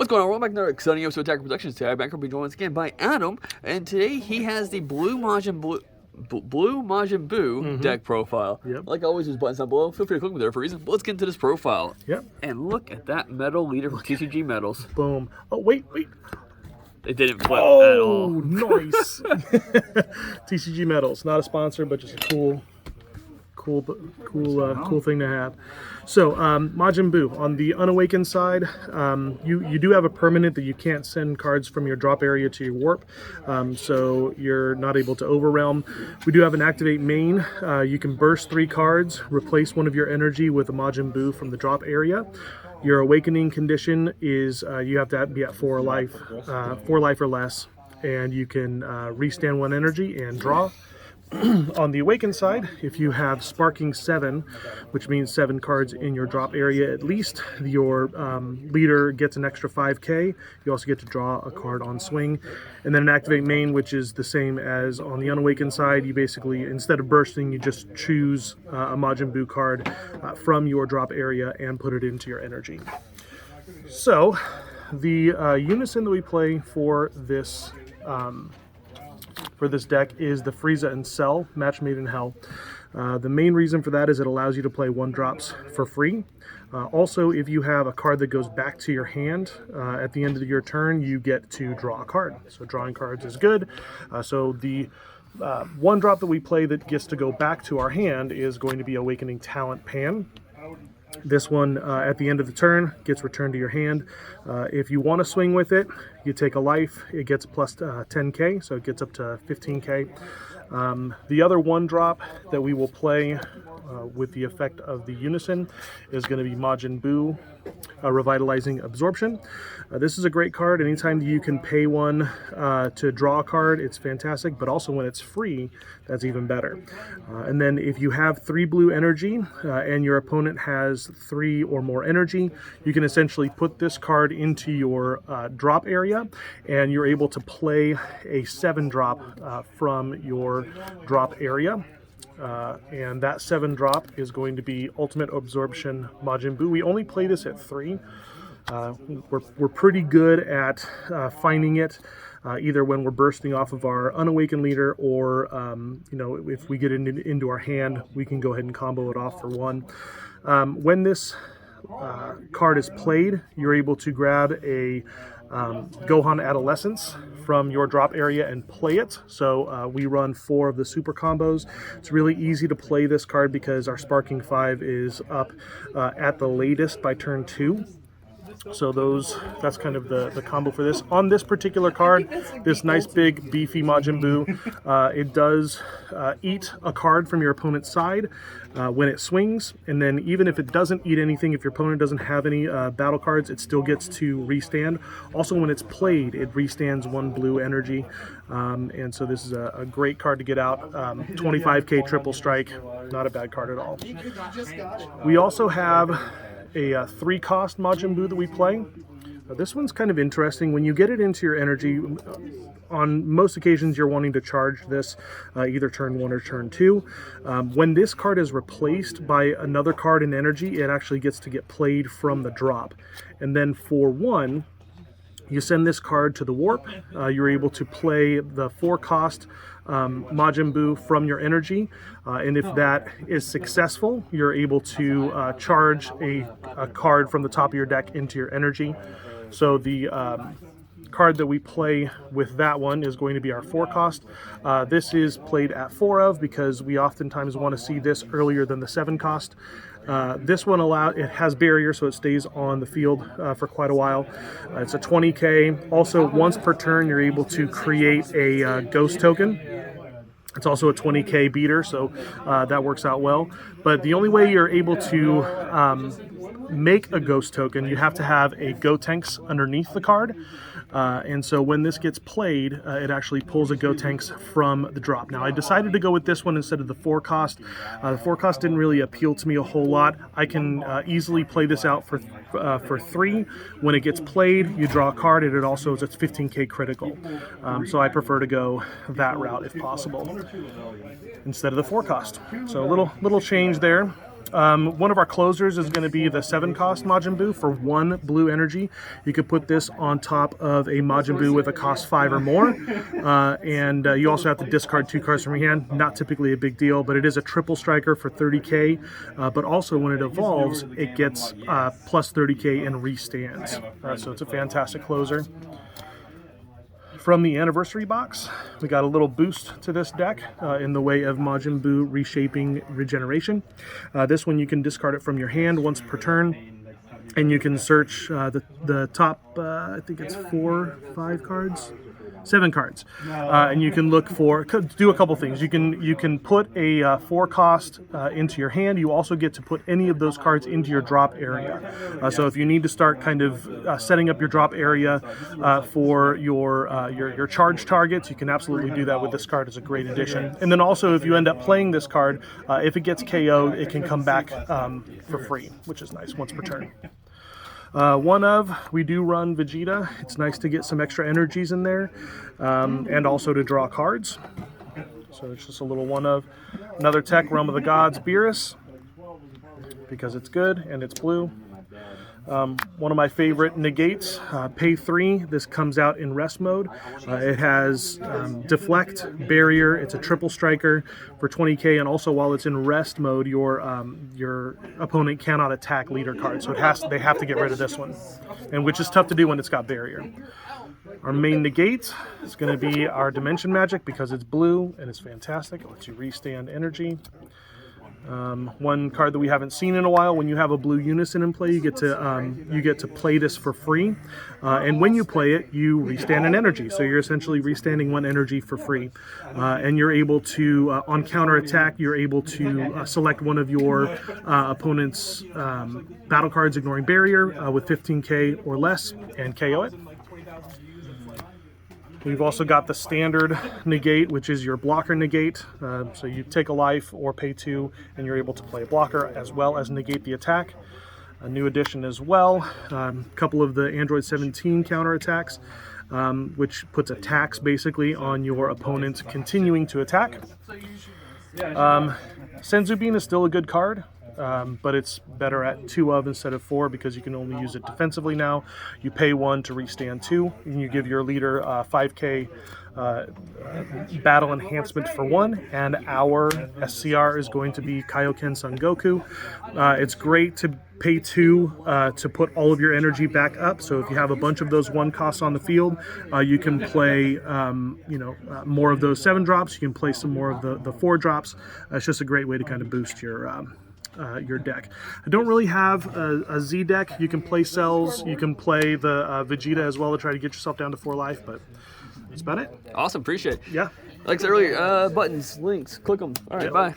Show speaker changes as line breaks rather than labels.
What's going on? Welcome back to another exciting episode of Attacker Productions. Today, I'm back to be joined once again by Adam, and today he has the Blue Majin Buu deck profile.
Yep.
Like always, there's buttons down below. Feel free to click them there for a reason. But let's get into this profile.
Yep.
And look at that metal leader from TCG Metals.
Boom. Oh, wait.
It didn't flip at all.
Oh, nice. TCG Metals, not a sponsor, but just a cool thing to have. So, Majin Buu, on the Unawakened side, you do have a permanent that you can't send cards from your drop area to your warp, so you're not able to overwhelm. We do have an Activate main. You can burst 3 cards, replace one of your energy with a Majin Buu from the drop area. Your awakening condition is you have to be at 4 life or less, and you can restand 1 energy and draw. On the Awakened side, if you have Sparking 7, which means 7 cards in your drop area at least, your leader gets an extra 5k. You also get to draw a card on swing. And then an Activate main, which is the same as on the Unawakened side. You basically, instead of bursting, you just choose a Majin Buu card from your drop area and put it into your energy. So, the unison that we play for this deck is the Frieza and Cell Match Made in Hell. The main reason for that is it allows you to play 1-drops for free. Also, if you have a card that goes back to your hand at the end of your turn, you get to draw a card. So drawing cards is good. So the 1-drop that we play that gets to go back to our hand is going to be Awakening Talent Pan. This one, at the end of the turn, gets returned to your hand. If you want to swing with it, you take a life. It gets plus 10k, so it gets up to 15k. The other 1-drop that we will play with the effect of the Unison is going to be Majin Buu, Revitalizing Absorption. This is a great card. Anytime you can pay 1 to draw a card, it's fantastic, but also when it's free, that's even better. And then if you have 3 blue energy and your opponent has 3 or more energy, you can essentially put this card into your drop area, and you're able to play a 7-drop from your drop area. And that 7-drop is going to be Ultimate Absorption Majin Buu. We only play this at 3. We're pretty good at finding it, either when we're bursting off of our Unawakened leader, or if we get into our hand, we can go ahead and combo it off for 1. When this card is played, you're able to grab a Gohan Adolescence from your drop area and play it. So we run 4 of the super combos. It's really easy to play this card because our Sparking 5 is up at the latest by turn 2. So that's kind of the combo for this. On this particular card, this nice big beefy Majin Buu, it does eat a card from your opponent's side when it swings, and then even if it doesn't eat anything, if your opponent doesn't have any battle cards, it still gets to restand. Also, when it's played, it restands 1 blue energy, and so this is a great card to get out. 25k triple strike, not a bad card at all. We also have a 3-cost Majin Buu that we play. This one's kind of interesting. When you get it into your energy, on most occasions you're wanting to charge this either turn 1 or turn 2. When this card is replaced by another card in energy, it actually gets to get played from the drop. And then for 1, you send this card to the warp. You're able to play the 4-cost Majin Buu from your energy, and if that is successful, you're able to charge a card from the top of your deck into your energy. So the card that we play with that one is going to be our 4-cost. This is played at 4 of because we oftentimes want to see this earlier than the 7-cost. This one it has barrier, so it stays on the field for quite a while. It's a 20k. Also, once per turn, you're able to create a ghost token. It's also a 20k beater, so that works out well. But the only way you're able to make a ghost token, you have to have a Gotenks underneath the card. And so when this gets played, it actually pulls a Gotenks from the drop. Now, I decided to go with this one instead of the 4-cost. The 4-cost didn't really appeal to me a whole lot. I can easily play this out for 3. When it gets played, you draw a card, and it also is its 15k critical. So I prefer to go that route if possible instead of the 4-cost. So a little change there. One of our closers is going to be the 7-cost Majin Buu for 1 blue energy. You could put this on top of a Majin Buu with a cost 5 or more. And you also have to discard 2 cards from your hand. Not typically a big deal, but it is a triple striker for 30k. But also when it evolves, it gets plus 30k and restands. So it's a fantastic closer. From the anniversary box, we got a little boost to this deck in the way of Majin Buu Reshaping Regeneration. This one you can discard it from your hand once per turn, and you can search the top, I think it's 5 cards. 7 cards, and you can look for, do a couple things. You can put a 4-cost into your hand. You also get to put any of those cards into your drop area. So if you need to start kind of setting up your drop area for your charge targets, you can absolutely do that with this card. It's a great addition. And then also, if you end up playing this card, if it gets KO'd, it can come back for free, which is nice once per turn. We do run Vegeta. It's nice to get some extra energies in there, and also to draw cards. So it's just a little one of. Another tech, Realm of the Gods, Beerus, because it's good and it's blue. One of my favorite negates, pay 3. This comes out in rest mode. It has deflect, barrier. It's a triple striker for 20k, and also while it's in rest mode, your opponent cannot attack leader cards. So they have to get rid of this one, and which is tough to do when it's got barrier. Our main negate is going to be our Dimension Magic because it's blue and it's fantastic. It lets you restand energy. One card that we haven't seen in a while. When you have a blue unison in play, you get to play this for free, and when you play it, you restand an energy. So you're essentially restanding 1 energy for free, and you're able to on counter attack. You're able to select one of your opponent's battle cards, ignoring barrier, with 15k or less, and KO it. We've also got the standard negate, which is your blocker negate. So you take a life or pay 2, and you're able to play a blocker as well as negate the attack. A new addition as well, a couple of the Android 17 counterattacks, which puts a tax basically on your opponent continuing to attack. Senzu Bean is still a good card. But it's better at 2 of instead of 4 because you can only use it defensively now. You pay 1 to restand 2, and you give your leader 5k battle enhancement for 1, and our SCR is going to be Kaioken Son Goku. It's great to pay 2 to put all of your energy back up. So if you have a bunch of those 1 costs on the field, you can play more of those 7 drops. You can play some more of the 4 drops. It's just a great way to kind of boost your deck. I don't really have a Z deck. You can play Cells, you can play the Vegeta as well to try to get yourself down to 4 life, but that's about it.
Awesome, appreciate it.
Yeah.
Like I said earlier, buttons, links, click them. All right, bye.